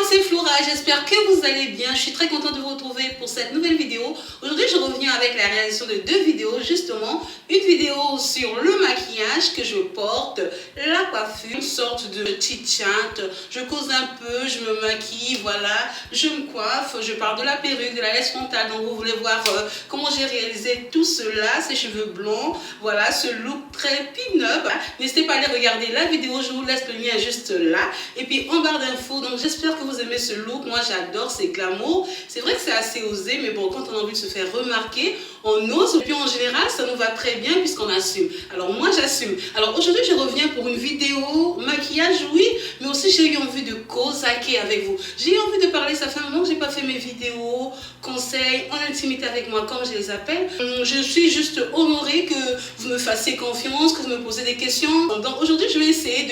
c'est Flora, j'espère que vous allez bien. Je suis très contente de vous retrouver pour cette nouvelle vidéo. Aujourd'hui, je reviens avec la réalisation de deux vidéos, justement. Une vidéo sur le maquillage que je porte, la coiffure, une sorte de petite chatte. Je cause un peu, je me maquille, voilà. Je me coiffe, je parle de la perruque, de la laisse frontale. Donc, vous voulez voir comment j'ai réalisé tout cela, ces cheveux blonds. Voilà, ce look très pin-up. N'hésitez pas à aller regarder la vidéo, je vous laisse le lien juste là. Et puis, en barre d'infos, donc j'espère que vous aimez ce look. Moi, j'adore, c'est glamour. C'est vrai que c'est assez osé, mais bon, quand on a envie de se faire remarquer, on ose. Et puis, en général, ça nous va très bien puisqu'on assume. Alors, moi, j'assume. Alors, aujourd'hui, je reviens pour une vidéo maquillage, oui, mais aussi, j'ai eu envie de causaquer avec vous. J'ai eu envie de parler, ça fait un moment que je n'ai pas fait mes vidéos, conseils, en intimité avec moi, comme je les appelle. Je suis juste honorée que vous me fassiez confiance, que vous me posez des questions. Donc, aujourd'hui, je vais essayer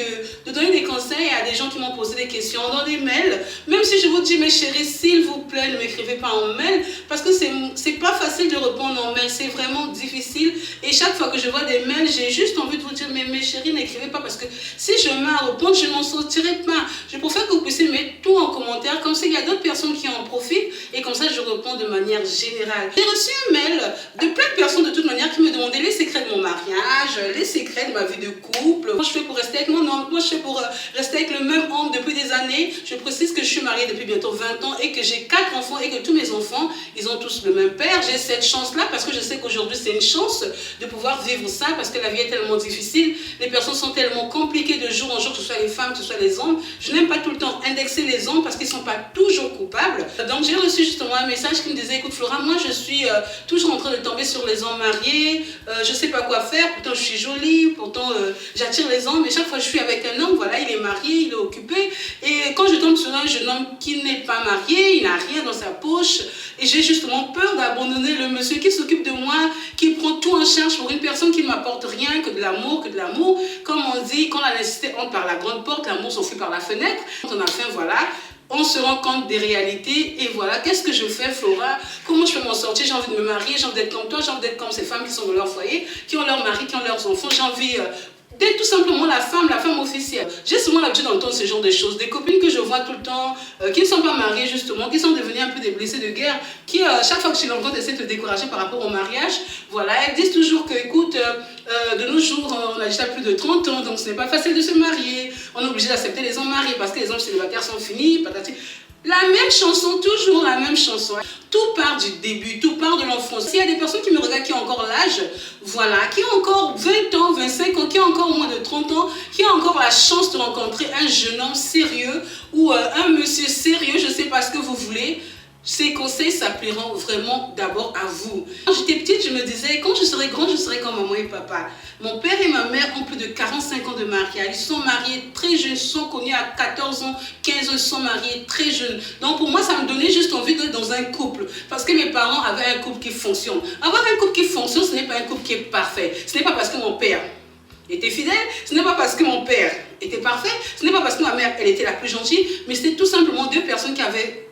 de donner des conseils à des gens qui m'ont posé des questions dans des mails. Même si je vous dis, mes chéris, s'il vous plaît, ne m'écrivez pas en mail, parce que c'est pas facile de répondre en mail, c'est vraiment difficile. Et chaque fois que je vois des mails, j'ai juste envie de vous dire, mais mes chéris, n'écrivez pas, parce que si je mets à répondre, je n'en sortirai pas. Je préfère que vous puissiez mettre tout en commentaire, comme ça, il y a d'autres personnes qui en profitent, et comme ça, je réponds de manière générale. J'ai reçu un mail de plein de personnes, de toute manière, qui me demandaient les secrets de mon mariage, les secrets de ma vie de couple. Moi, je fais pour rester avec mon homme, moi, je fais pour rester avec le même homme depuis des années. Je précise que je suis mariée depuis bientôt 20 ans et que j'ai 4 enfants et que tous mes enfants, ils ont tous le même père. J'ai cette chance-là parce que je sais qu'aujourd'hui, c'est une chance de pouvoir vivre ça parce que la vie est tellement difficile. Les personnes sont tellement compliquées de jour en jour, que ce soit les femmes, que ce soit les hommes. Je n'aime pas tout le temps indexer les hommes parce qu'ils ne sont pas toujours coupables. Donc, j'ai reçu justement un message qui me disait, écoute Flora, moi, je suis toujours en train de tomber sur les hommes mariés. Je ne sais pas quoi faire. Pourtant, je suis jolie. Pourtant, j'attire les hommes. Mais chaque fois que je suis avec un homme, voilà, il est marié, il est occupé. Et quand je tombe sur un jeune homme qui n'est pas marié, il n'a rien dans sa poche, et j'ai justement peur d'abandonner le monsieur qui s'occupe de moi, qui prend tout en charge pour une personne qui ne m'apporte rien que de l'amour, Comme on dit, quand la nécessité entre par la grande porte, l'amour s'enfuit par la fenêtre. Quand on a faim, voilà, on se rend compte des réalités et voilà, qu'est-ce que je fais Flora? Comment je peux m'en sortir? J'ai envie de me marier, j'ai envie d'être comme toi, j'ai envie d'être comme ces femmes qui sont dans leur foyer, qui ont leur mari, qui ont leurs enfants, j'ai envie d'être tout simplement la femme officielle. J'ai souvent l'habitude d'entendre ce genre de choses. Des copines que je vois tout le temps, qui ne sont pas mariées justement, qui sont devenues un peu des blessés de guerre, qui chaque fois que je les rencontre essaient de te décourager par rapport au mariage. Voilà, elles disent toujours que, écoute, de nos jours, on a déjà plus de 30 ans, donc ce n'est pas facile de se marier. On est obligé d'accepter les hommes mariés parce que les hommes célibataires sont finis, patati. La même chanson, toujours la même chanson. Tout part du début, tout part de l'enfance. S'il y a des personnes qui me regardent qui ont encore l'âge, voilà, qui ont encore 20 ans, 25 ans, qui ont encore moins de 30 ans, qui ont encore la chance de rencontrer un jeune homme sérieux ou un monsieur sérieux, je ne sais pas ce que vous voulez, ces conseils s'appliqueront vraiment d'abord à vous. Quand j'étais petite, je me disais, quand je serai grande, je serai comme maman et papa. Mon père et ma mère ont plus de 45 ans de mariage. Ils sont mariés très jeunes, ils sont connus à 14 ans, 15 ans, ils sont mariés très jeunes. Donc pour moi, ça me donnait juste envie d'être dans un couple. Parce que mes parents avaient un couple qui fonctionne. Avoir un couple qui fonctionne, ce n'est pas un couple qui est parfait. Ce n'est pas parce que mon père était fidèle, ce n'est pas parce que mon père était parfait, ce n'est pas parce que ma mère, elle était la plus gentille, mais c'était tout simplement deux personnes qui avaient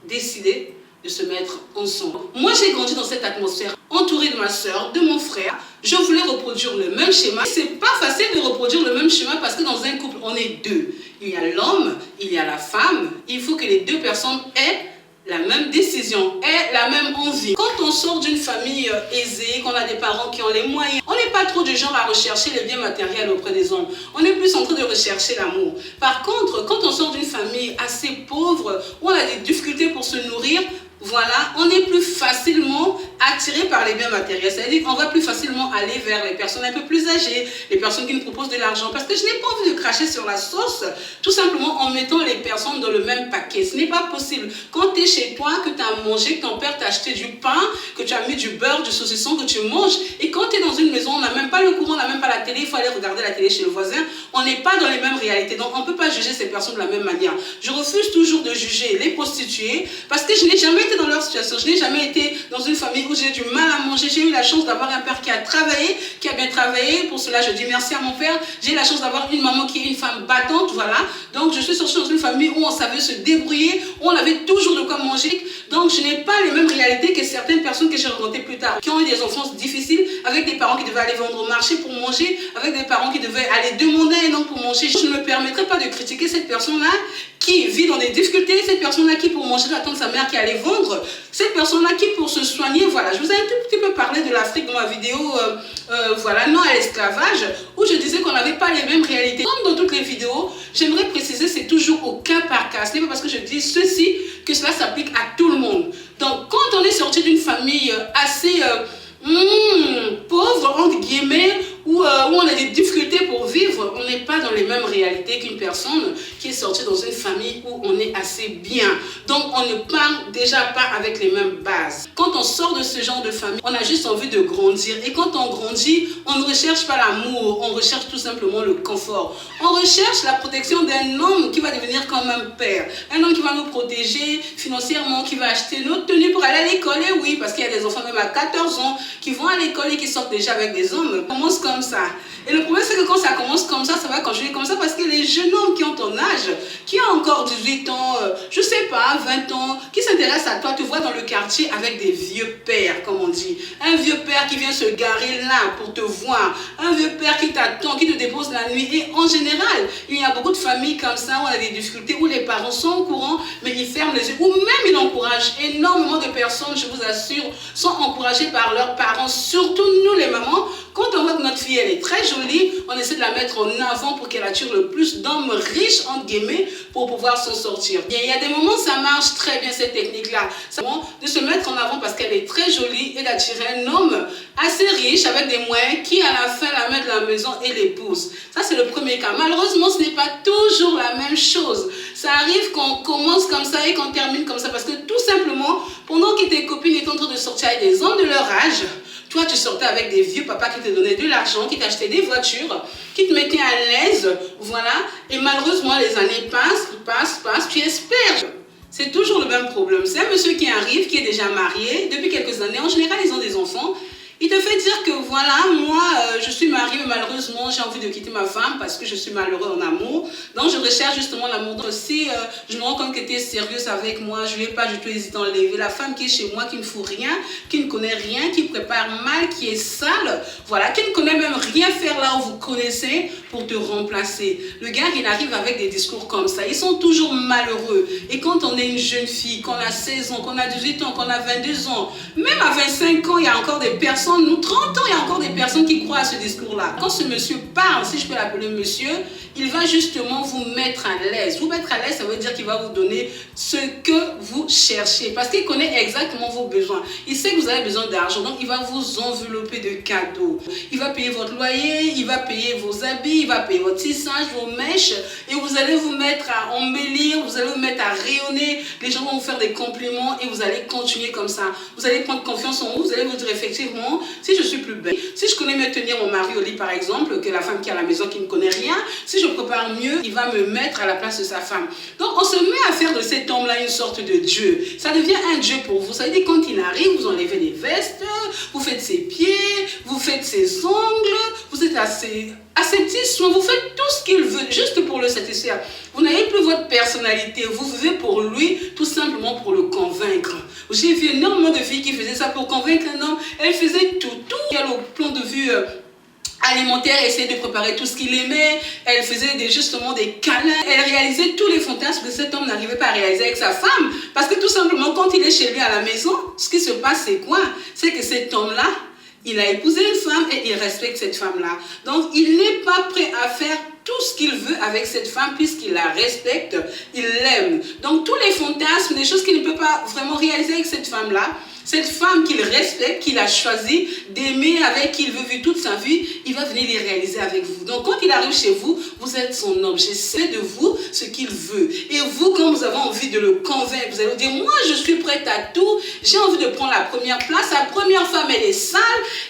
décidé de se mettre ensemble. Moi, j'ai grandi dans cette atmosphère, entourée de ma soeur, de mon frère. Je voulais reproduire le même schéma. C'est pas facile de reproduire le même schéma parce que dans un couple, on est deux. Il y a l'homme, il y a la femme. Il faut que les deux personnes aient la même décision, aient la même envie. Quand on sort d'une famille aisée, qu'on a des parents qui ont les moyens, on n'est pas trop du genre à rechercher les biens matériels auprès des hommes. On est plus en train de rechercher l'amour. Par contre, quand on sort d'une famille assez pauvre, où on a des difficultés pour se nourrir, voilà, on est plus facilement attiré par les biens matériels. C'est-à-dire qu'on va plus facilement aller vers les personnes un peu plus âgées, les personnes qui nous proposent de l'argent. Parce que je n'ai pas envie de cracher sur la sauce, tout simplement en mettant les personnes dans le même paquet. Ce n'est pas possible. Quand tu es chez toi, que tu as mangé, que ton père t'a acheté du pain, que tu as mis du beurre, du saucisson, que tu manges, et quand tu es dans une maison, on n'a même pas le courant, on n'a même pas la télé, il faut aller regarder la télé chez le voisin, on n'est pas dans les mêmes réalités. Donc on ne peut pas juger ces personnes de la même manière. Je refuse toujours de juger les prostituées parce que je n'ai jamais été dans leur situation. Je n'ai jamais été dans une famille où j'ai du mal à manger. J'ai eu la chance d'avoir un père qui a travaillé, qui a bien travaillé. Pour cela, je dis merci à mon père. J'ai eu la chance d'avoir une maman qui est une femme battante, voilà. Donc, je suis sortie dans une famille où on savait se débrouiller, où on avait toujours de quoi manger. Donc, je n'ai pas les mêmes réalités que certaines personnes que j'ai rencontrées plus tard, qui ont eu des enfances difficiles, avec des parents qui devaient aller vendre au marché pour manger, avec des parents qui devaient aller demander un homme pour manger. Je ne me permettrai pas de critiquer cette personne-là qui vit dans des difficultés, cette personne-là qui pour manger doit attendre sa mère qui allait vendre, cette personne-là qui pour se soigner, voilà. Je vous ai un tout petit peu parlé de l'Afrique dans ma vidéo, voilà, non à l'esclavage, où je disais qu'on n'avait pas les mêmes réalités. Comme dans toutes les vidéos, j'aimerais préciser, c'est toujours au cas par cas. Ce n'est pas parce que je dis ceci que cela s'applique à tout le monde. Donc, quand on est sorti d'une famille assez pauvre, entre guillemets, où on a des difficultés pour vivre, on n'est pas dans les mêmes réalités qu'une personne qui est sortie dans une famille où on est assez bien. Donc, on ne part déjà pas avec les mêmes bases. Quand on sort de ce genre de famille, on a juste envie de grandir. Et quand on grandit, on ne recherche pas l'amour, on recherche tout simplement le confort. On recherche la protection d'un homme qui va devenir comme un père. Un homme qui va nous protéger financièrement, qui va acheter notre tenue pour aller à l'école. Et oui, parce qu'il y a des enfants même à 14 ans qui vont à l'école et qui sortent déjà avec des hommes. On commence comme ça. Et le problème, c'est que quand ça commence comme ça va continuer comme ça parce que les jeunes hommes qui ont ton âge, qui ont encore 18 ans, je sais pas, 20 ans, qui s'intéressent à toi, te voient dans le quartier avec des vieux pères, comme on dit. Un vieux père qui vient se garer là pour te voir. Un vieux père qui t'attend, qui te dépose la nuit. Et en général, il y a beaucoup de familles comme ça où on a des difficultés, où les parents sont au courant, mais ils ferment les yeux. Ou même ils encouragent. Énormément de personnes, je vous assure, sont encouragées par leurs parents, surtout nous les mamans. Quand on voit que notre fille, elle est très jolie, on essaie de la mettre en avant pour qu'elle attire le plus d'hommes riches, entre guillemets, pour pouvoir s'en sortir. Et il y a des moments où ça marche très bien, cette technique-là. C'est bon de se mettre en avant parce qu'elle est très jolie et d'attirer un homme assez riche, avec des moyens, qui à la fin la met de la maison et l'épouse. Ça, c'est le premier cas. Malheureusement, ce n'est pas toujours la même chose. Ça arrive qu'on commence comme ça et qu'on termine comme ça parce que tout simplement, pendant que tes copines étaient en train de sortir avec des hommes de leur âge, toi, tu sortais avec des vieux papas qui te donnaient de l'argent, qui t'achetaient des voitures, qui te mettaient à l'aise, voilà. Et malheureusement, les années passent, tu espères. C'est toujours le même problème. C'est un monsieur qui arrive, qui est déjà marié, depuis quelques années. En général, ils ont des enfants. Il te fait dire que voilà, moi, je suis mariée, mais malheureusement, j'ai envie de quitter ma femme parce que je suis malheureux en amour. Donc, je recherche justement l'amour. Donc, si je me rends compte que tu es sérieuse avec moi, je ne vais pas du tout hésiter à enlever la femme qui est chez moi, qui ne fout rien, qui ne connaît rien, qui prépare mal, qui est sale, voilà, qui ne connaît même rien faire là où vous connaissez pour te remplacer. Le gars, il arrive avec des discours comme ça. Ils sont toujours malheureux. Et quand on est une jeune fille, qu'on a 16 ans, qu'on a 18 ans, qu'on a 22 ans, même à 25 ans, il y a encore des personnes, nous 30 ans, il y a encore des personnes qui croient à ce discours-là. Quand ce monsieur parle, si je peux l'appeler monsieur, il va justement vous mettre à l'aise. Vous mettre à l'aise, ça veut dire qu'il va vous donner ce que vous cherchez. Parce qu'il connaît exactement vos besoins. Il sait que vous avez besoin d'argent, donc il va vous envelopper de cadeaux. Il va payer votre loyer, il va payer vos habits, il va payer votre tissage, vos mèches, et vous allez vous mettre à embellir, vous allez vous mettre à rayonner. Les gens vont vous faire des compliments et vous allez continuer comme ça. Vous allez prendre confiance en vous, vous allez vous dire effectivement, si je suis plus belle, si je connais mieux tenir mon mari au lit par exemple, que la femme qui est à la maison qui ne connaît rien, si je prépare mieux, il va me mettre à la place de sa femme. Donc on se met à faire de cet homme-là une sorte de Dieu. Ça devient un Dieu pour vous. Ça veut dire quand il arrive, vous enlevez les vestes, vous faites ses pieds, vous faites ses ongles, vous êtes assez petits soins, vous faites tout ce qu'il veut, juste pour le satisfaire. Vous n'avez plus votre personnalité, vous vivez pour lui, tout simplement pour le convaincre. J'ai vu énormément de filles qui faisaient ça pour convaincre un homme. Elles faisaient tout. Il y a le plan de vue alimentaire, essayer de préparer tout ce qu'il aimait. Elle faisait justement des câlins. Elle réalisait tous les fantasmes que cet homme n'arrivait pas à réaliser avec sa femme. Parce que tout simplement, quand il est chez lui à la maison, ce qui se passe, c'est quoi? C'est que cet homme-là, il a épousé une femme et il respecte cette femme-là. Donc, il n'est pas prêt à faire tout ce qu'il veut avec cette femme puisqu'il la respecte, il l'aime. Donc, tous les fantasmes, les choses qu'il ne peut pas vraiment réaliser avec cette femme-là, cette femme qu'il respecte, qu'il a choisi d'aimer, avec qui il veut vivre toute sa vie, il va venir les réaliser avec vous. Donc quand il arrive chez vous, vous êtes son objet. C'est de vous ce qu'il veut. Et vous, quand vous avez envie de le convaincre, vous allez vous dire, moi je suis prête à tout, j'ai envie de prendre la première place. La première femme, elle est sale,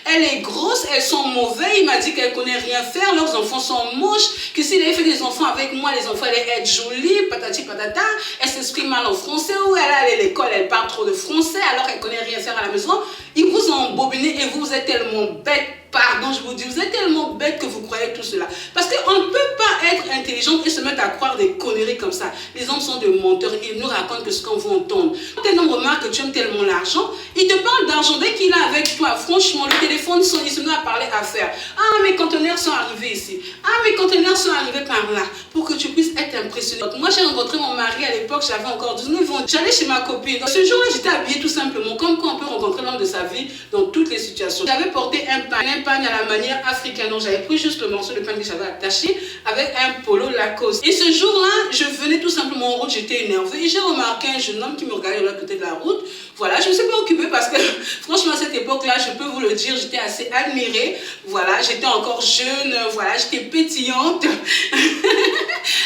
elle est grosse, elles sont mauvaises. Il m'a dit qu'elle ne connaît rien faire, leurs enfants sont moches, que s'il avait fait des enfants avec moi, les enfants allaient être jolis, patati patata. elle s'exprime mal en français, ou elle allait à l'école, elle parle trop de français alors qu'elle connaît rien faire à la maison. Ils vous ont embobiné et vous êtes tellement bête. Pardon, je vous dis, vous êtes tellement bête que vous croyez tout cela. Parce qu'on ne peut pas être intelligent et se mettre à croire des conneries comme ça. Les hommes sont des menteurs, ils nous racontent que ce qu'on veut entendre. Quand un homme remarque que tu aimes tellement l'argent, il te parle d'argent dès qu'il est avec toi. Franchement, le téléphone sonne, il se met à parler affaires. Ah, mes conteneurs sont arrivés ici. Ah, mes conteneurs sont arrivés par là. Pour que tu puisses être impressionné. Moi, j'ai rencontré mon mari à l'époque, j'avais encore 19 ans. J'allais chez ma copine. Ce jour-là, j'étais habillée tout simplement, comme quand on peut rencontrer l'homme de sa vie dans toutes les situations. J'avais porté un pagne à la manière africaine. Donc, j'avais pris juste le morceau de pagne que j'avais attaché avec un polo Lacoste. Et ce jour-là, je venais tout simplement en route, j'étais énervée. Et j'ai remarqué un jeune homme qui me regardait de l'autre côté de la route. Voilà, je ne me suis pas occupée parce que, franchement, à cette époque-là, je peux vous le dire, j'étais assez admirée. Voilà, j'étais encore jeune, voilà, j'étais pétillante.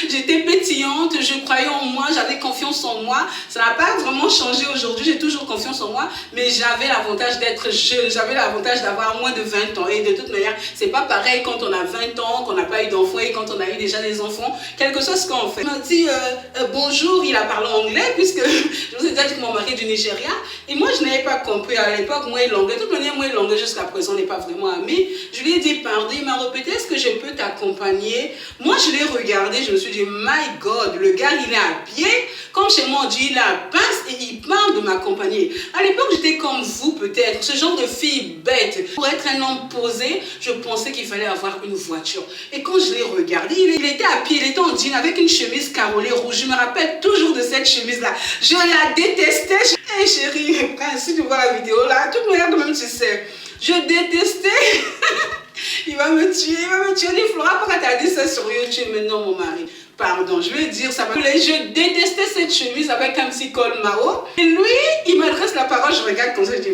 J'étais pétillante, je croyais en moi, j'avais confiance en moi. Ça n'a pas vraiment changé aujourd'hui, j'ai toujours confiance en moi, mais j'avais l'avantage d'être jeune, j'avais l'avantage d'avoir moins de 20 ans. Et de toute manière, c'est pas pareil quand on a 20 ans, qu'on n'a pas eu d'enfants et quand on a eu déjà des enfants, quel que soit ce qu'on fait. Il m'a dit bonjour, il a parlé anglais, puisque je vous ai déjà dit que mon mari est du Nigeria. Et moi, je n'avais pas compris à l'époque, moi et l'anglais. De toute manière, moi et l'anglais, jusqu'à présent, on n'est pas vraiment amis. Je lui ai dit pardon, il m'a répété, est-ce que je peux t'accompagner? Moi, je l'ai regardé, je me suis dit, my God, le gars, il est à pied. Comme chez moi, on dit, il a la pince et il parle de m'accompagner. À l'époque, j'étais comme vous, peut-être, ce genre de fille bête. Pour être un homme posé, je pensais qu'il fallait avoir une voiture. Et quand je l'ai regardé, il était à pied, il était en jean avec une chemise carolée rouge. Je me rappelle toujours de cette chemise-là. Je la détestais. Hey chérie, si tu vois la vidéo là, tout le monde même tu sais. Je détestais. Il va me tuer, il va me tuer. Il dit, Flora, pourquoi tu as dit ça sur YouTube? Mais non, mon mari. Pardon, je vais dire ça. Je détestais cette chemise avec un petit col Mao. Et lui, il m'adresse la parole, je regarde comme ça, je dis,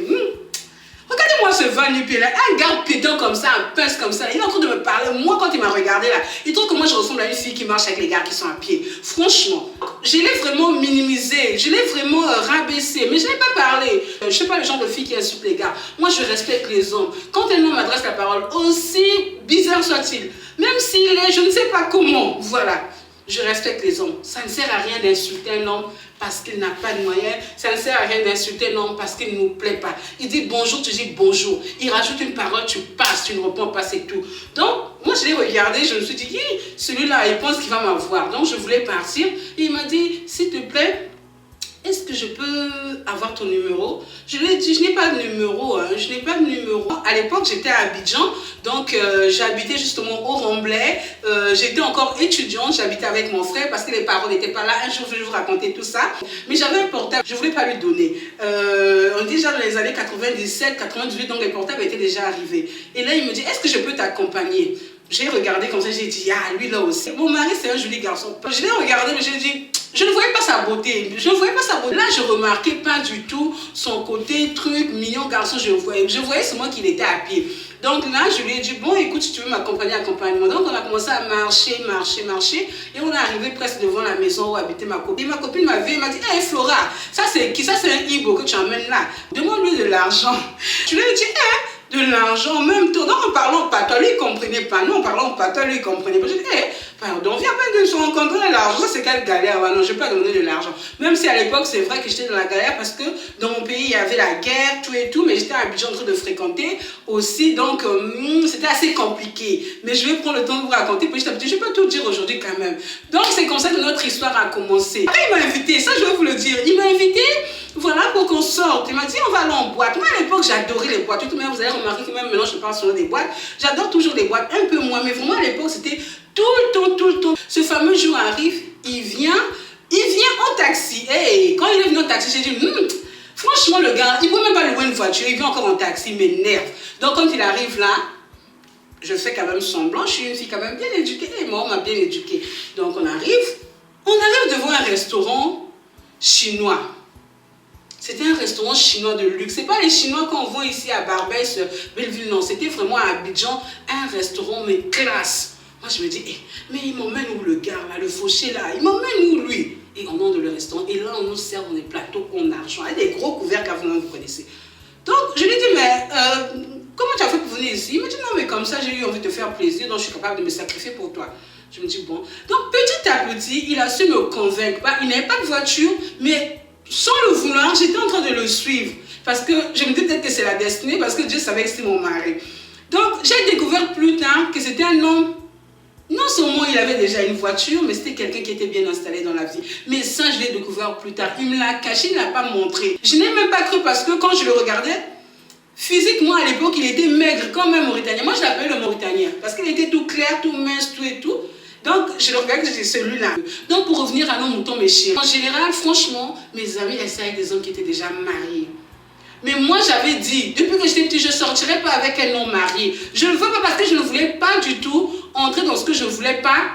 regardez-moi ce van nu là, un gars pédant comme ça, un pince comme ça, il est en train de me parler. Moi, quand il m'a regardé là, il trouve que moi je ressemble à une fille qui marche avec les gars qui sont à pied. Franchement, je l'ai vraiment minimisé, je l'ai vraiment rabaissé, mais je n'ai pas parlé. Je ne suis pas le genre de fille qui insulte les gars. Moi, je respecte les hommes. Quand un homme m'adresse la parole, aussi bizarre soit-il, même s'il est, je ne sais pas comment, voilà. Je respecte les hommes. Ça ne sert à rien d'insulter un homme parce qu'il n'a pas de moyens. Ça ne sert à rien d'insulter un homme parce qu'il ne nous plaît pas. Il dit bonjour, tu dis bonjour. Il rajoute une parole, tu passes, tu ne réponds pas, c'est tout. Donc, moi, je l'ai regardé, je me suis dit, celui-là, il pense qu'il va m'avoir. Donc, je voulais partir. Et il m'a dit, s'il te plaît, est-ce que je peux avoir ton numéro? Je lui ai dit, je n'ai pas de numéro, hein, je n'ai pas de numéro. À l'époque, j'étais à Abidjan, donc j'habitais justement au Remblai. J'étais encore étudiante, j'habitais avec mon frère parce que les parents n'étaient pas là. Un jour, je vais vous raconter tout ça. Mais j'avais un portable, je ne voulais pas lui donner. On dit déjà dans les années 97, 98, donc les portables étaient déjà arrivés. Et là, il me dit, est-ce que je peux t'accompagner? J'ai regardé comme ça, j'ai dit, ah, lui là aussi. Mon mari, c'est un joli garçon. Je l'ai regardé, mais j'ai dit, je ne voyais pas sa beauté. Je ne voyais pas sa beauté. Là, je ne remarquais pas du tout son côté truc, mignon garçon. Je voyais seulement qu'il était à pied. Donc là, je lui ai dit, bon, écoute, si tu veux m'accompagner, accompagne-moi. Donc on a commencé à marcher. Et on est arrivé presque devant la maison où habitait ma copine. Et ma copine m'a vu, elle m'a dit, hé Flora, ça c'est qui? Ça c'est un Ibo que tu emmènes là. Demande-lui de l'argent. Je lui ai dit, de l'argent en même temps. Non, en parlant patois, lui, il ne comprenait pas. Non, en parlant patois, lui, il ne comprenait pas. Je dis, pardon, viens pas de se rencontrer l'argent. Ça, c'est quelle galère? Non, je ne vais pas donner de l'argent. Même si à l'époque, c'est vrai que j'étais dans la galère parce que dans mon pays, il y avait la guerre, tout et tout, mais j'étais à Abidjan en train de fréquenter aussi. Donc, c'était assez compliqué. Mais je vais prendre le temps de vous raconter petit à petit. Je ne vais pas tout dire aujourd'hui quand même. Donc, c'est comme ça que notre histoire a commencé. Après, il m'a invité, ça, je vais vous le dire. Il m'a invité, voilà, pour qu'on sorte. Il m'a dit, on va aller en boîte. Moi, à l'époque, j'adorais les boîtes. Tout de même, vous avez remarqué que même maintenant, je parle sur des boîtes. J'adore toujours les boîtes, un peu moins. Mais vraiment, à l'époque, c'était tout le temps. Ce fameux jour arrive, il vient en taxi. Et quand il est venu en taxi, j'ai dit, franchement, le gars, il ne peut même pas louer une voiture. Il vient encore en taxi, il m'énerve. Donc, quand il arrive là, je fais quand même semblant. Je suis une fille quand même bien éduquée. Et moi, on m'a bien éduquée. Donc, on arrive devant un restaurant chinois. C'était un restaurant chinois de luxe. Ce n'est pas les Chinois qu'on voit ici à Barbès, Belleville, non. C'était vraiment à Abidjan, un restaurant, mais classe. Moi, je me dis, mais il m'emmène où le gars, là, le fauché, là? Il m'emmène où, lui? Et on entre dans le restaurant. Et là, on nous sert dans des plateaux en argent. Il y a des gros couvercles, vous connaissez. Donc, je lui ai dit, mais comment tu as fait pour venir ici? Il m'a dit, non, mais comme ça, j'ai eu envie de te faire plaisir, donc je suis capable de me sacrifier pour toi. Je me dis, bon. Donc, petit à petit, il a su me convaincre. Il n'avait pas de voiture, mais sans le vouloir, j'étais en train de le suivre. Parce que je me dis peut-être que c'est la destinée, parce que Dieu savait que c'était mon mari. Donc, j'ai découvert plus tard que c'était un homme. Non seulement il avait déjà une voiture, mais c'était quelqu'un qui était bien installé dans la vie. Mais ça, je l'ai découvert plus tard. Il me l'a caché, il ne l'a pas montré. Je n'ai même pas cru parce que quand je le regardais, physiquement à l'époque, il était maigre comme un Mauritanien. Moi, je l'appelais le Mauritanien parce qu'il était tout clair, tout mince, tout et tout. Donc, je le regarde, c'est celui-là. Donc, pour revenir à nos moutons, mes chiens. En général, franchement, mes amis essaient avec des hommes qui étaient déjà mariés. Mais moi, j'avais dit, depuis que j'étais petite, je ne sortirais pas avec un homme marié. Je ne le veux pas parce que je ne voulais pas du tout entrer dans ce que je ne voulais pas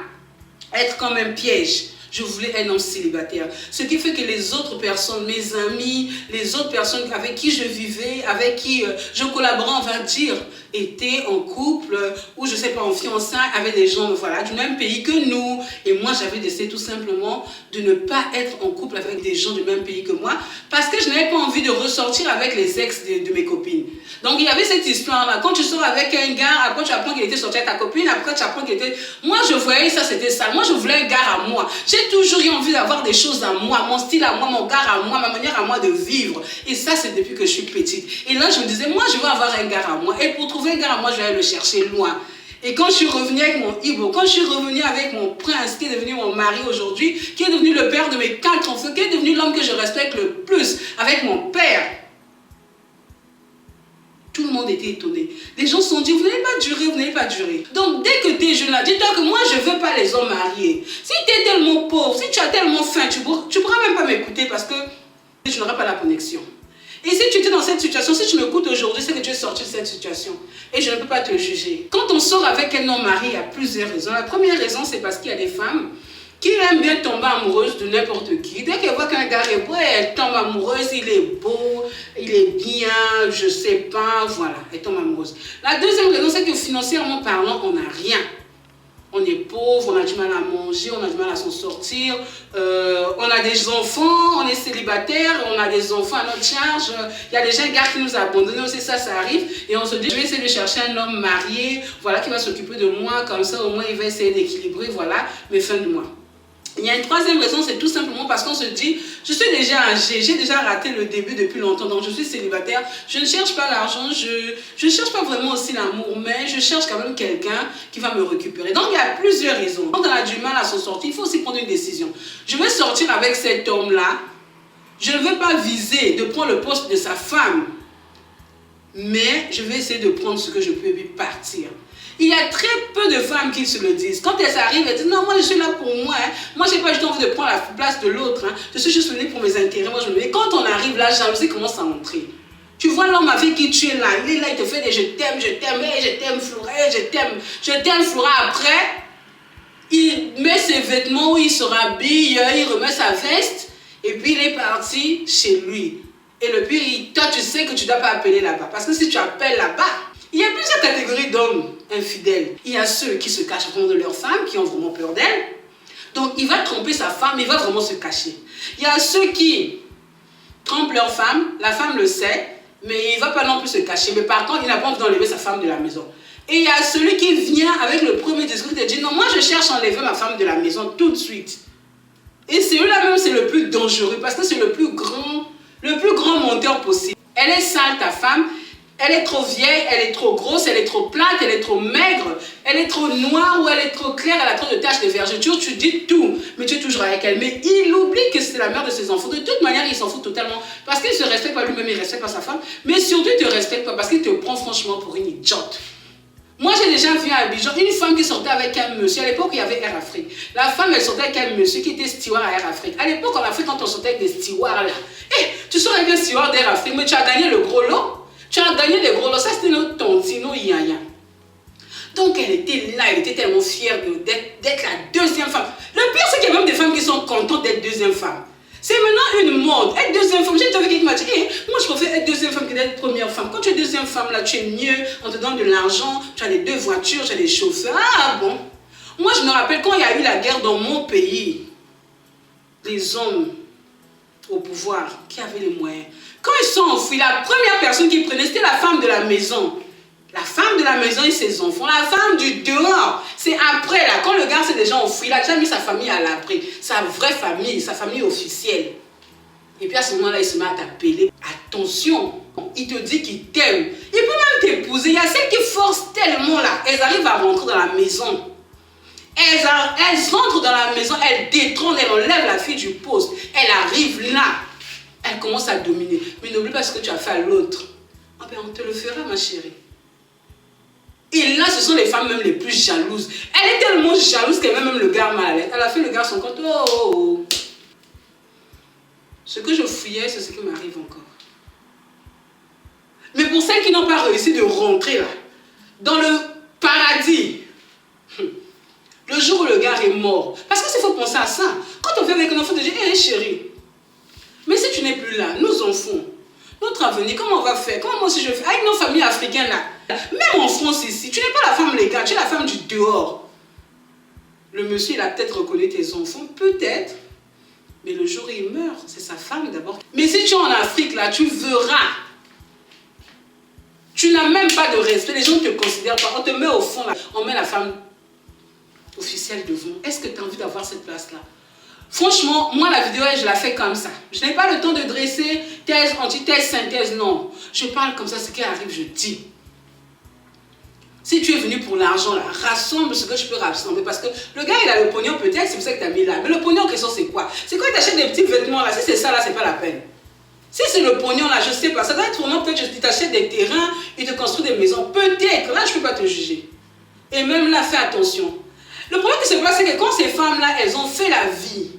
être comme un piège. Je voulais un homme célibataire. Ce qui fait que les autres personnes, mes amis, les autres personnes avec qui je vivais, avec qui je collaborais, on va dire, étaient en couple ou je ne sais pas, en fiançailles avec des gens voilà, du même pays que nous. Et moi, j'avais décidé tout simplement de ne pas être en couple avec des gens du même pays que moi parce que je n'avais pas envie de ressortir avec les ex de mes copines. Donc, il y avait cette histoire-là. Quand tu sors avec un gars, après tu apprends qu'il était sorti avec ta copine, après tu apprends qu'il était... Moi, je voyais ça, c'était ça. Moi, je voulais un gars à moi. J'ai toujours eu envie d'avoir des choses à moi, mon style à moi, mon gars à moi, ma manière à moi de vivre. Et ça, c'est depuis que je suis petite. Et là, je me disais, moi, je veux avoir un gars à moi. Et pour trouver un gars à moi, je vais aller le chercher loin. Et quand je suis revenue avec mon Ibo, quand je suis revenue avec mon prince, qui est devenu mon mari aujourd'hui, qui est devenu le père de mes 4 enfants, qui est devenu l'homme que je respecte le plus, avec mon père, tout le monde était étonné. Les gens se sont dit, vous n'allez pas durer, vous n'allez pas durer. Donc, dès que tu es jeune là, dis-toi que moi, je ne veux pas les hommes mariés. Si tu es tellement pauvre, si tu as tellement faim, tu ne pourras même pas m'écouter parce que tu n'auras pas la connexion. Et si tu étais dans cette situation, si tu m'écoutes aujourd'hui, c'est que tu es sorti de cette situation. Et je ne peux pas te juger. Quand on sort avec un homme marié, il y a plusieurs raisons. La première raison, c'est parce qu'il y a des femmes qui aiment bien tomber amoureuse de n'importe qui. Dès qu'elle voit qu'un gars est beau, elle tombe amoureuse, il est beau, il est bien, je sais pas, voilà, elle tombe amoureuse. La deuxième raison, c'est que financièrement parlant, on n'a rien. On est pauvre, on a du mal à manger, on a du mal à s'en sortir, on a des enfants, on est célibataire, on a des enfants à notre charge, il y a des jeunes gars qui nous abandonnent aussi, ça arrive, et on se dit, je vais essayer de chercher un homme marié, voilà, qui va s'occuper de moi, comme ça au moins il va essayer d'équilibrer, voilà, mes fins de mois. Il y a une troisième raison, c'est tout simplement parce qu'on se dit, je suis déjà âgée, j'ai déjà raté le début depuis longtemps, donc je suis célibataire, je ne cherche pas l'argent, je ne cherche pas vraiment aussi l'amour, mais je cherche quand même quelqu'un qui va me récupérer. Donc il y a plusieurs raisons. Quand on a du mal à s'en sortir, il faut aussi prendre une décision. Je vais sortir avec cet homme-là, je ne vais pas viser de prendre le poste de sa femme, mais je vais essayer de prendre ce que je peux et puis partir. Il y a très peu de femmes qui se le disent. Quand elles arrivent, elles disent non, moi je suis là pour moi. Hein. Moi, je n'ai pas juste envie de prendre la place de l'autre. Hein. Je suis juste venue pour mes intérêts. Moi, Et quand on arrive, la jalousie commence à entrer. Tu vois l'homme avec qui tu es là. Il est là, il te fait des je t'aime, hey, je t'aime, Flora, hey, je t'aime, Flora. Après, il met ses vêtements, il se rhabille, il remet sa veste. Et puis, il est parti chez lui. Et le pire, toi, tu sais que tu ne dois pas appeler là-bas. Parce que si tu appelles là-bas, il y a plusieurs catégories d'hommes infidèles. Il y a ceux qui se cachent vraiment de leur femme, qui ont vraiment peur d'elle. Donc, il va tromper sa femme, il va vraiment se cacher. Il y a ceux qui trompent leur femme, la femme le sait, mais il ne va pas non plus se cacher. Mais par contre, il n'a pas envie d'enlever sa femme de la maison. Et il y a celui qui vient avec le premier discours et dit, non, moi je cherche à enlever ma femme de la maison tout de suite. Et celui-là même, c'est le plus dangereux, parce que c'est le plus grand menteur possible. Elle est sale, ta femme. Elle est trop vieille, elle est trop grosse, elle est trop plate, elle est trop maigre, elle est trop noire ou elle est trop claire, elle a trop de taches de vergeture, tu dis tout, mais tu es toujours avec elle. Mais il oublie que c'est la mère de ses enfants. De toute manière, il s'en fout totalement parce qu'il ne se respecte pas lui-même, il ne respecte pas sa femme, mais surtout il ne te respecte pas parce qu'il te prend franchement pour une idiote. Moi, j'ai déjà vu à Abidjan une femme qui sortait avec un monsieur. À l'époque, il y avait Air Afrique. La femme, elle sortait avec un monsieur qui était steward à Air Afrique. À l'époque, en Afrique, quand on sortait avec des stewards là, tu sors avec un steward d'Air Afrique, mais tu as gagné le gros lot. Tu as gagné des gros lots, ça c'était notre tontino yaya. Donc elle était là, elle était tellement fière d'être la deuxième femme. Le pire c'est qu'il y a même des femmes qui sont contentes d'être deuxième femme. C'est maintenant une mode, être deuxième femme. J'ai été avec quelqu'un qui m'a dit, moi je préfère être deuxième femme que d'être première femme. Quand tu es deuxième femme là, tu es mieux, on te donne de l'argent, tu as les 2 voitures, tu as des chauffeurs. Ah bon. Moi je me rappelle quand il y a eu la guerre dans mon pays, les hommes au pouvoir, qui avaient les moyens. Quand ils sont enfuis, la première personne qu'ils prenaient, c'était la femme de la maison. La femme de de la maison et ses enfants. La femme du dehors, c'est après, là, quand le gars s'est déjà enfui, il a déjà mis sa famille à l'abri. Sa vraie famille, sa famille officielle. Et puis à ce moment-là, il se met à t'appeler. Attention, il te dit qu'il t'aime. Il peut même t'épouser. Il y a celles qui forcent tellement là. Elles arrivent à rentrer dans la maison. Elles rentrent dans la maison, elles détrônent, elles enlèvent la fille du poste. Elle arrive là. Elle commence à dominer. Mais n'oublie pas ce que tu as fait à l'autre. Ah ben on te le fera, ma chérie. Et là, ce sont les femmes même les plus jalouses. Elle est tellement jalouse qu'elle met même le gars mal à l'aise. Elle a fait le gars son compte. Oh, oh, oh. Ce que je fouillais, c'est ce qui m'arrive encore. Mais pour celles qui n'ont pas réussi de rentrer là, dans le paradis, le jour où le gars est mort, parce qu'il faut penser à ça. Quand on vient avec un enfant, on dit, hé chérie, mais si tu n'es plus là, nos enfants, notre avenir, comment on va faire? Comment moi aussi je fais? Avec nos familles africaines là, même en France ici, tu n'es pas la femme légale, tu es la femme du dehors. Le monsieur, il a peut-être reconnu tes enfants, peut-être, mais le jour où il meurt, c'est sa femme d'abord. Mais si tu es en Afrique là, tu verras. Tu n'as même pas de respect, les gens ne te considèrent pas. On te met au fond là, on met la femme officielle devant. Est-ce que tu as envie d'avoir cette place-là? Franchement, moi la vidéo, je la fais comme ça. Je n'ai pas le temps de dresser thèse, antithèse, synthèse, non. Je parle comme ça, ce qui arrive, je dis. Si tu es venu pour l'argent, là, rassemble ce que je peux rassembler. Parce que le gars, il a le pognon peut-être, c'est pour ça que tu as mis là. Mais le pognon en question, c'est quoi? C'est quand il t'achète des petits vêtements là. Si c'est ça là, c'est pas la peine. Si c'est le pognon là, je sais pas. Ça doit être vraiment peut-être que tu t'achètes des terrains, il te construit des maisons. Peut-être, là, je peux pas te juger. Et même là, fais attention. Le problème qui se passe, c'est que quand ces femmes-là, elles ont fait la vie,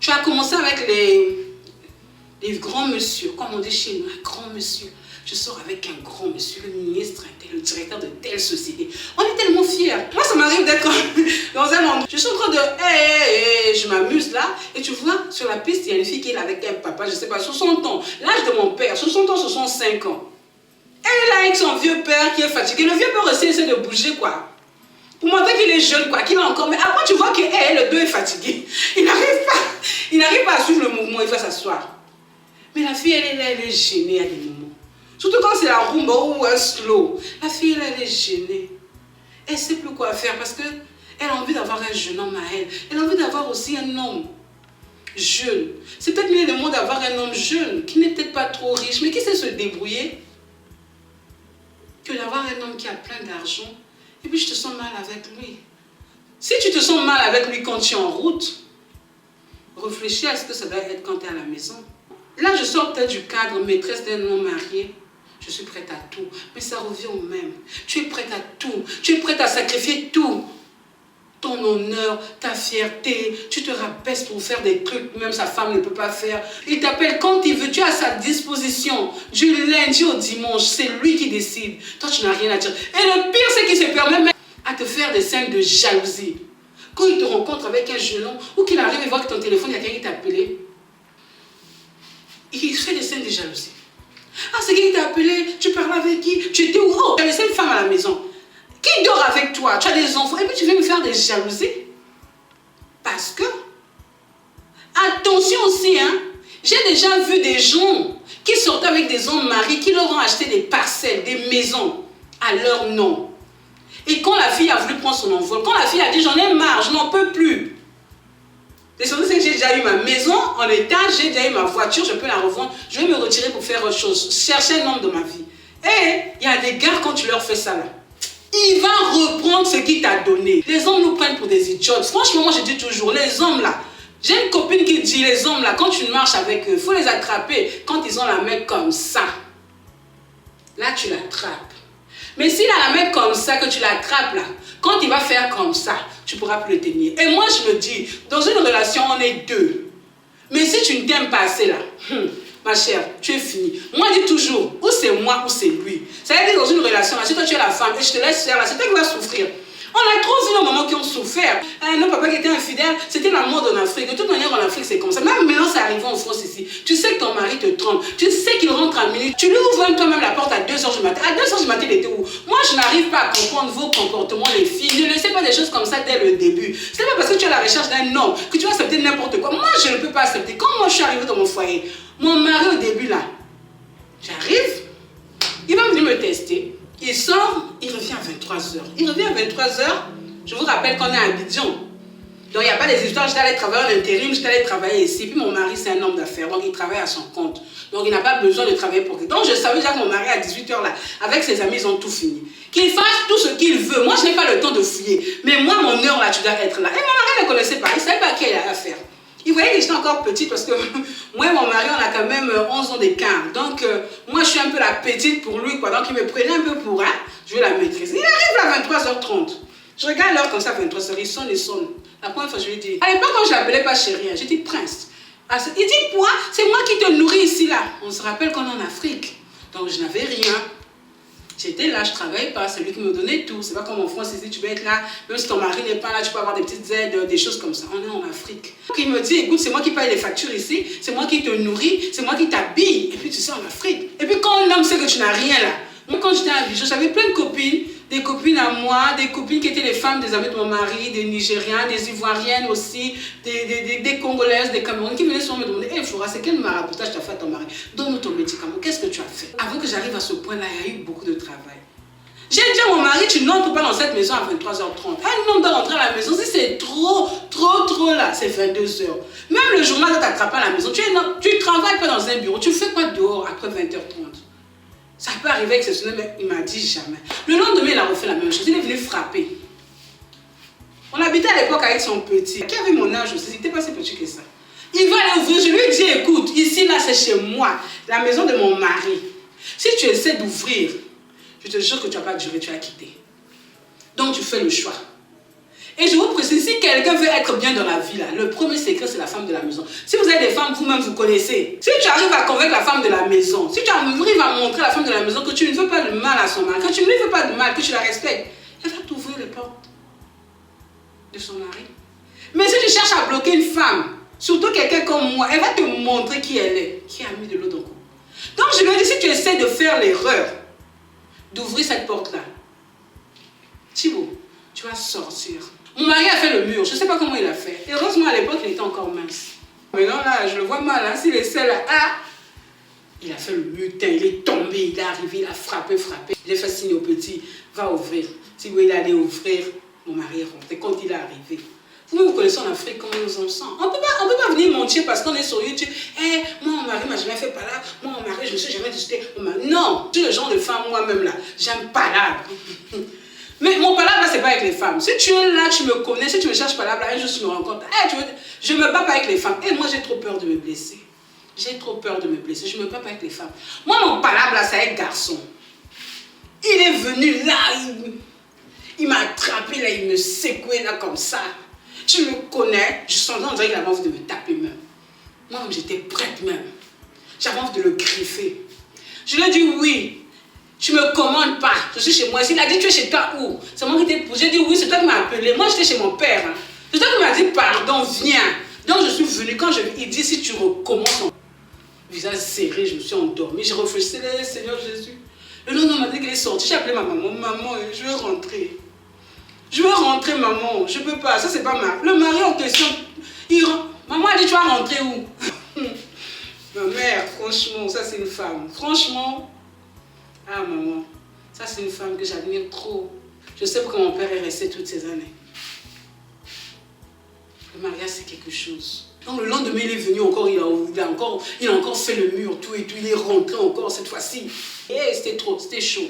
tu as commencé avec les grands monsieur, comme on dit chez nous, un grand monsieur. Je sors avec un grand monsieur, le ministre, le directeur de telle société. On est tellement fiers. Moi, ça m'arrive d'être dans un endroit. Je suis en train de... je m'amuse là. Et tu vois, sur la piste, il y a une fille qui est là avec un papa, je sais pas, 60 ans. L'âge de mon père, 60 ans, 65 ans. Elle est là avec son vieux père qui est fatigué. Le vieux père aussi essaie de bouger, quoi. Pour montrer qu'il est jeune, quoi, qu'il a encore... Mais après, tu vois que le deux est fatigué. Il n'arrive pas à suivre le mouvement, il va s'asseoir. Mais la fille, elle est là, elle est gênée à des moments. Surtout quand c'est la rumba ou un slow. La fille, elle est gênée. Elle ne sait plus quoi faire parce qu'elle a envie d'avoir un jeune homme à elle. Elle a envie d'avoir aussi un homme jeune. C'est peut-être mieux le monde d'avoir un homme jeune qui n'est peut-être pas trop riche, mais qui sait se débrouiller, que d'avoir un homme qui a plein d'argent. Et puis je te sens mal avec lui. Si tu te sens mal avec lui quand tu es en route, réfléchis à ce que ça doit être quand tu es à la maison. Là, je sors peut-être du cadre maîtresse d'un homme marié. Je suis prête à tout. Mais ça revient au même. Tu es prête à tout. Tu es prête à sacrifier tout. Ton honneur, ta fierté. Tu te rabaisses pour faire des trucs que même sa femme ne peut pas faire. Il t'appelle quand il veut. Tu es à sa disposition. Du lundi au dimanche. C'est lui qui décide. Toi, tu n'as rien à dire. Et le pire, c'est qu'il se permet même à te faire des scènes de jalousie. Quand il te rencontre avec un jeune homme ou qu'il arrive et voit que ton téléphone, il y a quelqu'un qui t'a appelé, il fait des scènes de jalousie. Ah, c'est qui t'a appelé? Tu parles avec qui? Tu étais où? Oh, tu as laissé une femme à la maison. Qui dort avec toi? Tu as des enfants. Et puis tu viens me faire des jalousies. Parce que, attention aussi, hein, j'ai déjà vu des gens qui sortaient avec des hommes mariés qui leur ont acheté des parcelles, des maisons à leur nom. Et quand la fille a voulu prendre son envol, quand la fille a dit j'en ai marre, je n'en peux plus. Les choses, c'est que j'ai déjà eu ma maison en état, j'ai déjà eu ma voiture, je peux la revendre, je vais me retirer pour faire autre chose, chercher un homme de ma vie. Et il y a des gars, quand tu leur fais ça là, il va reprendre ce qu'il t'a donné. Les hommes nous prennent pour des idiots. Franchement, moi je dis toujours, les hommes là, j'ai une copine qui dit, les hommes là, quand tu marches avec eux, il faut les attraper quand ils ont la main comme ça. Là, tu l'attrapes. Mais s'il a la main comme ça, que tu l'attrapes là, quand il va faire comme ça, tu ne pourras plus le tenir. Et moi, je me dis, dans une relation, on est deux. Mais si tu ne t'aimes pas assez là, ma chère, tu es fini. Moi, je dis toujours, ou c'est moi ou c'est lui. Ça veut dire dans une relation, là, si toi tu es la femme et je te laisse faire là, c'est toi qui vas souffrir. On a trop vu nos mamans qui ont souffert. Nos papas qui étaient infidèles, c'était la mode en Afrique. De toute manière, en Afrique, c'est comme ça. Même maintenant, c'est arrivé en France ici. Tu sais que ton mari te trompe. Tu sais qu'il rentre à minuit. Tu lui ouvres même toi-même la porte à 2h du matin. À 2h du matin, il était où? Moi, je n'arrive pas à comprendre vos comportements, les filles. Ne laissez pas des choses comme ça dès le début. Ce n'est pas parce que tu es à la recherche d'un homme que tu vas accepter n'importe quoi. Moi, je ne peux pas accepter. Quand moi, je suis arrivée dans mon foyer, mon mari, au début, là, j'arrive, il va venir me tester. Il sort, il revient à 23h. Il revient à 23h, je vous rappelle qu'on est à Abidjan. Donc il n'y a pas des histoires, j'étais allée travailler en intérim, j'étais allée travailler ici. Puis mon mari, c'est un homme d'affaires, donc il travaille à son compte. Donc il n'a pas besoin de travailler pour lui. Donc je savais déjà que mon mari, à 18h là, avec ses amis, ils ont tout fini. Qu'il fasse tout ce qu'il veut. Moi, je n'ai pas le temps de fouiller. Mais moi, mon heure là, tu dois être là. Et mon mari ne connaissait pas, il ne savait pas à qui il avait affaire. Il voyait que j'étais encore petite parce que moi et mon mari, on a quand même 11 ans d'écart. Donc, moi, je suis un peu la petite pour lui, quoi. Donc, il me prenait un peu pour un. Je vais la maîtriser. Il arrive à 23h30. Je regarde l'heure comme ça, 23h. Il sonne, il sonne. La première fois, je lui ai dit. À l'époque, quand je ne l'appelais pas chérie, j'ai dit prince. Il dit, quoi? C'est moi qui te nourris ici, là. On se rappelle qu'on est en Afrique. Donc, je n'avais rien. J'étais là, je ne travaillais pas, c'est lui qui me donnait tout. C'est pas comme en France, ici, tu peux être là, même si ton mari n'est pas là, tu peux avoir des petites aides, des choses comme ça. On est en Afrique. Donc il me dit, écoute, c'est moi qui paye les factures ici, c'est moi qui te nourris, c'est moi qui t'habille. Et puis tu sais, en Afrique. Et puis quand un homme sait que tu n'as rien là, moi quand j'étais à Abidjan, j'avais plein de copines, des copines à moi, des copines qui étaient les femmes des amis de mon mari, des Nigériens, des Ivoiriennes aussi, des Congolaises, des Camerounais, qui venaient souvent me demander, hé Flora, c'est quel maraboutage tu as fait à ton mari? Donne-nous ton médicament, qu'est-ce que tu as fait? Avant que j'arrive à ce point-là, il y a eu beaucoup de travail. J'ai dit à mon mari, tu n'entres pas dans cette maison à 23h30. Un homme doit rentrer à la maison, si c'est trop là, c'est 22h. Même le journal ne t'attrape pas à la maison, tu ne travailles pas dans un bureau, tu fais quoi dehors après 20h30? Ça peut arriver exceptionnel, mais il m'a dit jamais. Le lendemain, il a refait la même chose, il est venu frapper. On habitait à l'époque avec son petit, qui avait mon âge aussi, il n'était pas si petit que ça. Il va aller ouvrir, je lui ai dit, écoute, ici là c'est chez moi, la maison de mon mari. Si tu essaies d'ouvrir, je te jure que tu n'as pas duré, tu as quitté. Donc tu fais le choix. Et je vous précise, si quelqu'un veut être bien dans la vie, là, le premier secret, c'est la femme de la maison. Si vous êtes des femmes, vous-même, vous connaissez. Si tu arrives à convaincre la femme de la maison, si tu arrives à montrer à la femme de la maison que tu ne veux pas de mal à son mari, que tu ne lui veux pas de mal, que tu la respectes, elle va t'ouvrir les portes de son mari. Mais si tu cherches à bloquer une femme, surtout quelqu'un comme moi, elle va te montrer qui elle est, qui a mis de l'eau dans le cou. Donc je lui ai dit, si tu essaies de faire l'erreur, d'ouvrir cette porte-là, Thibaut, tu vas sortir. Mon mari a fait le mur, je ne sais pas comment il a fait. Et heureusement, à l'époque, il était encore mince. Maintenant, là, je le vois mal, hein, s'il est seul là, il a fait le mutin, il est tombé, il est arrivé, il a frappé. Il a fait signe au petit, va ouvrir. Thibaut, il allait ouvrir, mon mari est rentré. Quand il est arrivé, vous connaissez en Afrique comment nous en sommes. On ne peut pas venir mentir parce qu'on est sur YouTube. Moi, mon mari ne m'a jamais fait palabre. Moi, mon mari, je ne me suis jamais discuté. Non, je suis le genre de femme, moi-même là, j'aime palabre. Mais mon palabre là, ce n'est pas avec les femmes. Si tu es là, tu me connais, si tu me cherches palabre là, un jour tu me rencontres. Je ne me bats pas avec les femmes. Et moi, j'ai trop peur de me blesser. J'ai trop peur de me blesser. Je ne me bats pas avec les femmes. Moi, mon palabre là, c'est un garçon. Il est venu là, il m'a attrapé là, il me secouait là comme ça. Tu me connais, je sentais, on dirait qu'il avait envie de me taper même. Moi-même, j'étais prête même. J'avais envie de le griffer. Je lui ai dit oui, tu ne me commandes pas, je suis chez moi. Il a dit, tu es chez toi où? C'est moi qui t'ai posé. J'ai dit oui, c'est toi qui m'as appelé. Moi, j'étais chez mon père. Hein. C'est toi qui m'as dit pardon, viens. Donc, je suis venue. Quand il dit, si tu recommences, mon visage serré, je me suis endormie. J'ai réfléchi, Seigneur Jésus. Le lendemain, on m'a dit qu'il est sorti. J'ai appelé ma maman. Maman, je veux rentrer. Je veux rentrer, maman. Je ne peux pas. Ça, c'est pas mal. Le mari en question, il rentre. Maman a dit, tu vas rentrer où? Ma mère, franchement, ça, c'est une femme. Franchement, ah, maman, ça, c'est une femme que j'admire trop. Je sais pourquoi mon père est resté toutes ces années. Le mariage, c'est quelque chose. Donc, le lendemain, il est venu encore, il a encore fait le mur, tout et tout. Il est rentré encore cette fois-ci. Et c'était trop, c'était chaud.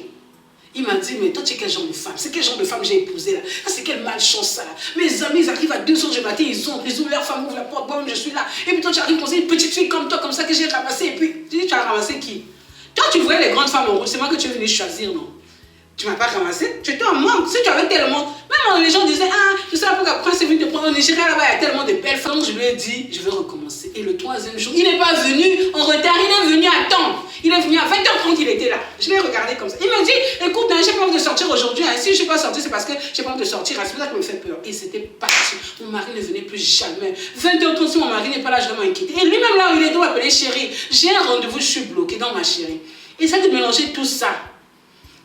Il m'a dit, mais toi, tu es quel genre de femme? C'est quel genre de femme j'ai épousé là? Ah, c'est quelle malchance ça là? Mes amis, ils arrivent à 2h du matin, ils ouvrent leur femme, ouvre la porte, moi-même je suis là. Et puis toi, tu arrives comme ça, une petite fille comme toi, comme ça que j'ai ramassée. Et puis, tu dis, tu as ramassé qui? Toi, tu voyais les grandes femmes en rouge, c'est moi que tu es venu choisir, non? Tu ne m'as pas ramassé? Tu étais en manque. Si tu avais tellement... Même les gens disaient, ah, je sais pas pourquoi Prince est venu te prendre au Nigeria, là-bas, il y a tellement de belles femmes. Donc je lui ai dit, je vais recommencer. Et le troisième jour, il n'est pas venu en retard, il est venu à temps. Il est venu à 20h30, il était là. Je l'ai regardé comme ça. Il m'a dit, écoute, hein, j'ai pas envie de sortir aujourd'hui. Hein. Si je ne suis pas sortie, c'est parce que j'ai pas envie de sortir. C'est pour ça que ça me fait peur. Et c'était parti. Mon mari ne venait plus jamais. 20h30, si mon mari n'est pas là, je dois m'inquiéter. Et lui-même là, il est donc appelé chérie. J'ai un rendez-vous, je suis bloquée dans ma chérie. Essaie de mélanger tout ça.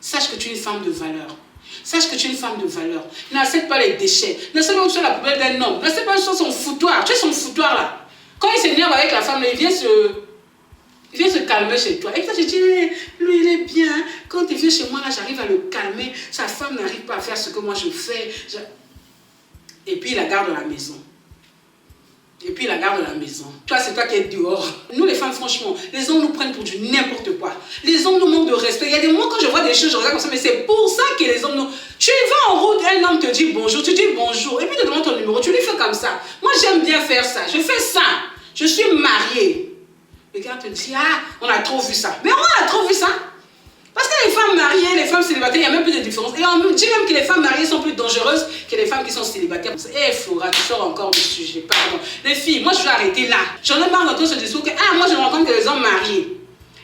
Sache que tu es une femme de valeur. Sache que tu es une femme de valeur. N'accepte pas les déchets. N'accepte pas que tu sois la poubelle d'un homme. N'accepte pas que tu sois son foutoir. Tu es son foutoir là. Quand il s'énerve avec la femme, il vient se... Il vient se calmer chez toi. Et toi, je dis, lui, il est bien. Quand il vient chez moi, là, j'arrive à le calmer. Sa femme n'arrive pas à faire ce que moi je fais. Et puis, il la garde à la maison. Et puis, il la garde à la maison. Toi, c'est toi qui es dehors. Nous, les femmes, franchement, les hommes nous prennent pour du n'importe quoi. Les hommes nous manquent de respect. Il y a des moments, quand je vois des choses, je regarde comme ça, mais c'est pour ça que les hommes nous... Tu vas en route, un homme te dit bonjour, tu dis bonjour, et puis tu te demandes ton numéro, tu lui fais comme ça. Moi, j'aime bien faire ça. Je fais ça. Je suis mariée. Le gars te dit, ah, on a trop vu ça. Mais on a trop vu ça. Parce que les femmes mariées, les femmes célibataires, il n'y a même plus de différence. Et on me dit même que les femmes mariées sont plus dangereuses que les femmes qui sont célibataires. Eh, Flora, tu sors encore du sujet, pardon. Les filles, moi je vais arrêter là. J'en ai marre d'entendre ce discours que, ah, moi je ne rencontre que les hommes mariés.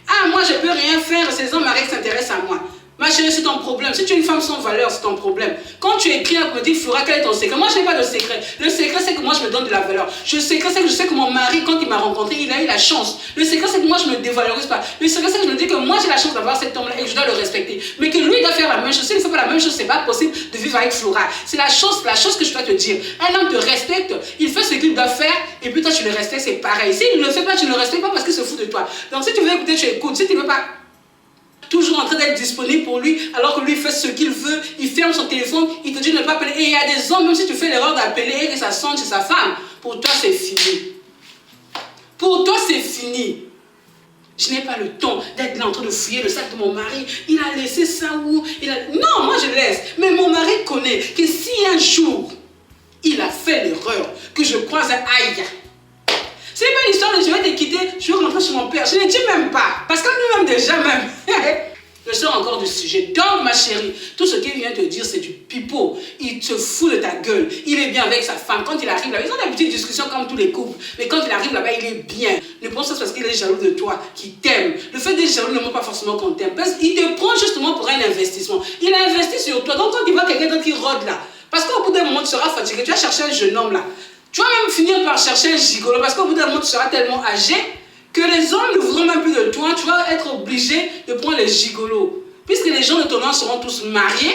Ah, moi je ne peux rien faire, c'est les hommes mariés qui s'intéressent à moi. Ma chérie, c'est ton problème. Si tu es une femme sans valeur, c'est ton problème. Quand tu écris, on me dit, Flora, quel est ton secret? Moi, je n'ai pas de secret. Le secret, c'est que moi, je me donne de la valeur. Le secret, c'est que je sais que mon mari, quand il m'a rencontré, il a eu la chance. Le secret, c'est que moi, je ne me dévalorise pas. Le secret, c'est que je me dis que moi, j'ai la chance d'avoir cet homme-là et que je dois le respecter. Mais que lui doit faire la même chose. S'il ne fait pas la même chose, c'est pas possible de vivre avec Flora. C'est la chose que je dois te dire. Un homme te respecte, il fait ce qu'il doit faire, et puis toi, tu le respectes, c'est pareil. S'il ne le fait pas, tu ne le respectes pas parce qu'il se fout de toi. Donc, si tu veux écouter, tu écoutes. Si tu ne veux pas, toujours en train d'être disponible pour lui, alors que lui fait ce qu'il veut, il ferme son téléphone, il te dit de ne pas appeler. Et il y a des hommes, même si tu fais l'erreur d'appeler et que ça sonne chez sa femme, pour toi c'est fini. Pour toi c'est fini. Je n'ai pas le temps d'être là en train de fouiller le sac de mon mari. Il a laissé ça où? Non, moi je laisse. Mais mon mari connaît que si un jour, il a fait l'erreur, que je croise un aïe, c'est pas une histoire de je vais te quitter, je vais rentrer chez mon père. Je ne dis même pas. Parce que lui-même déjà même. Je sors encore du sujet. Donc ma chérie, tout ce qu'il vient te dire c'est du pipeau. Il te fout de ta gueule. Il est bien avec sa femme. Quand il arrive là, ils ont des petites discussions comme tous les couples. Mais quand il arrive là-bas, il est bien. Ne pense pas parce qu'il est jaloux de toi, qu'il t'aime. Le fait d'être jaloux ne montre pas forcément qu'on t'aime. Parce qu'il te prend justement pour un investissement. Il a investi sur toi. Donc quand il voit quelqu'un d'autre qui rôde là, parce qu'au bout d'un moment tu seras fatigué, tu vas chercher un jeune homme là. Tu vas même finir par chercher un gigolo parce qu'au bout d'un moment, tu seras tellement âgé que les hommes ne voudront même plus de toi. Tu vas être obligé de prendre les gigolos. Puisque les gens de ton âge seront tous mariés,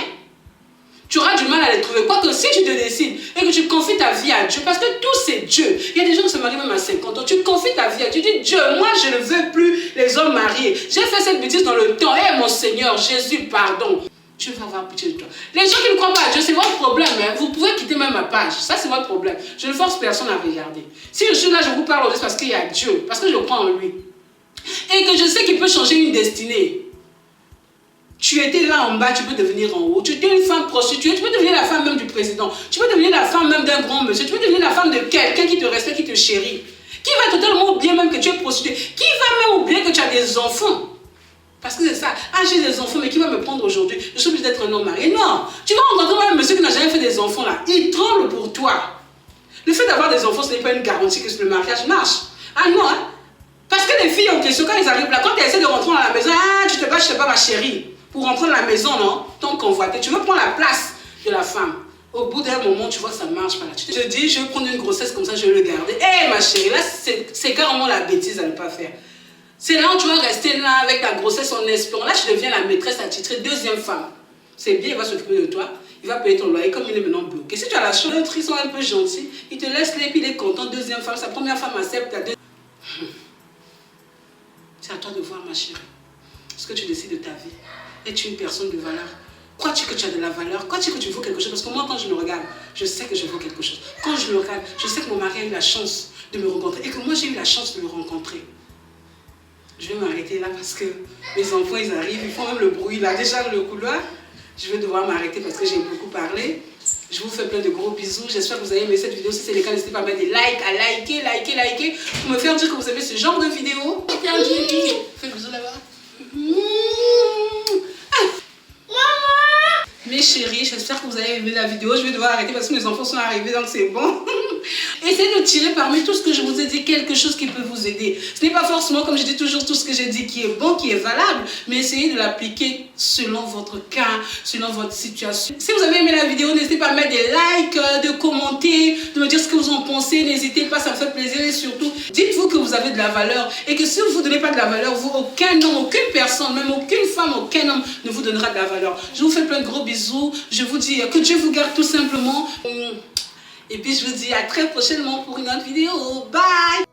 tu auras du mal à les trouver. Quoique si tu te décides et que tu confies ta vie à Dieu, parce que tout c'est Dieu. Il y a des gens qui se marient même à 50 ans. Tu confies ta vie à Dieu. Tu dis, Dieu, moi je ne veux plus les hommes mariés. J'ai fait cette bêtise dans le temps. Eh mon Seigneur, Jésus, pardon. Je vais avoir pitié de toi. Les gens qui ne croient pas à Dieu, c'est votre problème. Hein. Vous pouvez quitter même ma page. Ça, c'est votre problème. Je ne force personne à regarder. Si je suis là, je vous parle aujourd'hui parce qu'il y a Dieu. Parce que je crois en lui. Et que je sais qu'il peut changer une destinée. Tu étais là en bas, tu peux devenir en haut. Tu étais une femme prostituée, tu peux devenir la femme même du président. Tu peux devenir la femme même d'un grand monsieur. Tu peux devenir la femme de quelqu'un qui te respecte, qui te chérit. Qui va totalement oublier même que tu es prostituée. Qui va même oublier que tu as des enfants. Parce que c'est ça. Ah, j'ai des enfants, mais qui va me prendre aujourd'hui? Je suis obligée d'être un homme marié. Non. Tu vas rencontrer un monsieur qui n'a jamais fait des enfants là. Il tremble pour toi. Le fait d'avoir des enfants, ce n'est pas une garantie que le mariage marche. Ah non, hein? Parce que les filles en question, quand elles arrivent là, quand elles essaient de rentrer dans la maison, ah, tu te bats, je sais pas, ma chérie. Pour rentrer dans la maison, non? Ton convoité. Tu veux prendre la place de la femme. Au bout d'un moment, tu vois que ça ne marche pas là. Tu te dis, je vais prendre une grossesse comme ça, je vais le garder. Eh, ma chérie, là, c'est carrément la bêtise à ne pas faire. C'est là où tu vas rester là avec ta grossesse en espérant. Là, tu deviens la maîtresse attitrée, deuxième femme. C'est bien, il va s'occuper de toi. Il va payer ton loyer comme il est maintenant bloqué. Si tu as la chance, l'autre, ils sont un peu gentils. Ils te laissent les, puis il est content. Deuxième femme, sa première femme accepte. C'est à toi de voir, ma chérie. Ce que tu décides de ta vie. Es-tu une personne de valeur? Crois-tu que tu as de la valeur? Crois-tu que tu vaux quelque chose? Parce que moi, quand je me regarde, je sais que je vaux quelque chose. Quand je me regarde, je sais que mon mari a eu la chance de me rencontrer et que moi, j'ai eu la chance de le rencontrer. Je vais m'arrêter là parce que mes enfants, ils arrivent, ils font même le bruit là, déjà dans le couloir. Je vais devoir m'arrêter parce que j'ai beaucoup parlé. Je vous fais plein de gros bisous. J'espère que vous avez aimé cette vidéo. Si c'est le cas, n'hésitez pas à mettre des likes, à liker, pour me faire dire que vous aimez ce genre de vidéo. Fais bisous là-bas. Mes chéris, j'espère que vous avez aimé la vidéo. Je vais devoir arrêter parce que mes enfants sont arrivés, donc c'est bon. Essayez de tirer parmi tout ce que je vous ai dit quelque chose qui peut vous aider. Ce n'est pas forcément, comme je dis toujours, tout ce que j'ai dit qui est bon, qui est valable, mais essayez de l'appliquer selon votre cas, selon votre situation. Si vous avez aimé la vidéo, n'hésitez pas à mettre des likes, de commenter, de me dire ce que vous en pensez. N'hésitez pas, ça me fait plaisir. Et surtout, dites-vous que vous avez de la valeur et que si vous ne donnez pas de la valeur, vous, aucun homme, aucune personne, même aucune femme, aucun homme ne vous donnera de la valeur. Je vous fais plein de gros bisous. Je vous dis que Dieu vous garde tout simplement. Et puis je vous dis à très prochainement pour une autre vidéo. Bye!